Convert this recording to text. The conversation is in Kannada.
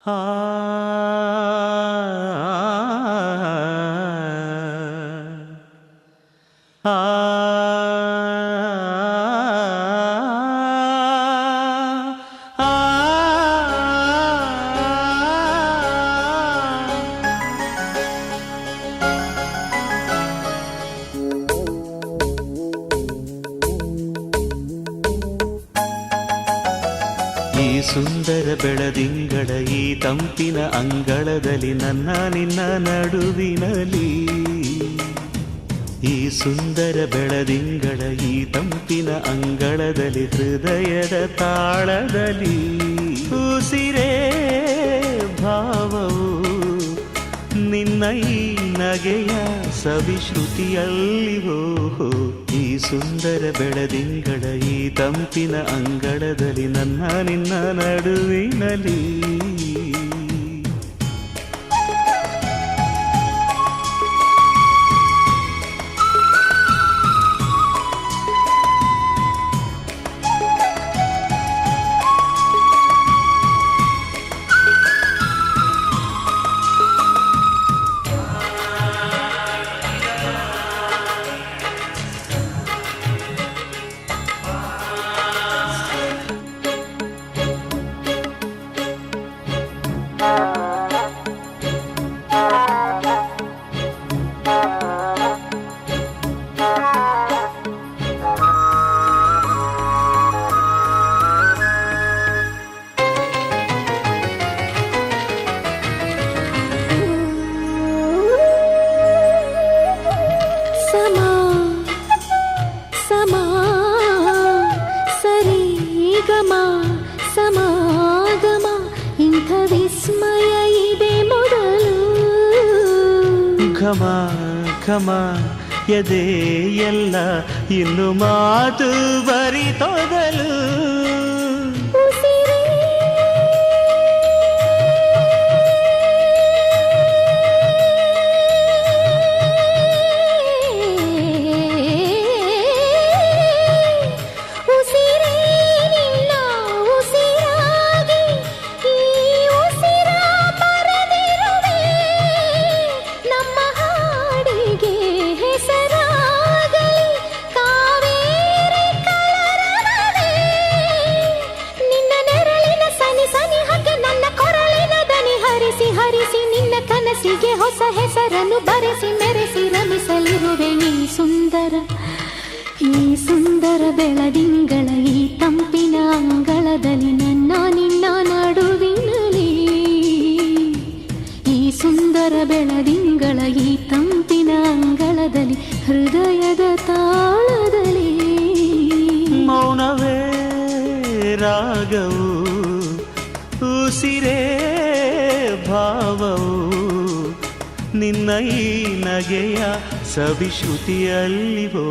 ಆ ಈ ಸುಂದರ ಬೆಳದಿಂಗಳ ಈ ತಂಪಿನ ಅಂಗಳದಲ್ಲಿ ನನ್ನ ನಿನ್ನ ನಡುವಿನಲ್ಲಿ ಈ ಸುಂದರ ಬೆಳದಿಂಗಳ ಈ ತಂಪಿನ ಅಂಗಳದಲ್ಲಿ ಹೃದಯದ ತಾಳದಲ್ಲಿ ಉಸಿರೇ ಭಾವವು ನಿನ್ನ ಈ ನಗೆಯ ಸವಿಶ್ರುತಿಯಲ್ಲಿವೋ ಈ ಸುಂದರ ಬೆಳದಿಂಗಳ ಈ ತಂಪಿನ ಅಂಗಳದಲ್ಲಿ ನನ್ನ ನಿನ್ನ ನಡುವಿನಲ್ಲಿ ಸಮಾಗಮ ಇಂಥ ವಿಸ್ಮಯ ಇದೆ ಮೊದಲು ಘಮ ಘಮ ಎದೆ ಎಲ್ಲ ಇನ್ನು ಮಾತು ಬರಿತೊದಲು ಕನಸಿಗೆ ಹೊಸ ಹೆಸರನ್ನು ಬರೆಸಿ ಮೆರೆಸಿ ರಮಿಸಲಿರುವೆ ಈ ಸುಂದರ ಬೆಳದಿಂಗಳ ಈ ತಂಪಿನ ಅಂಗಳದಲ್ಲಿ ನನ್ನ ನಿನ್ನ ನಡುವಿನಲ್ಲಿ ಈ ಸುಂದರ ಬೆಳದಿಂಗಳ ಈ ತಂಪಿನ ಅಂಗಳದಲ್ಲಿ ಹೃದಯದ ತಾಳದಲ್ಲಿ ಮೌನವೇ ರಾಗವು ಉಸಿರೇ ಭಾವವು ನಿನ್ನ ಈ ನಗೆಯ ಸವಿಶ್ರುತಿಯಲ್ಲಿವೋ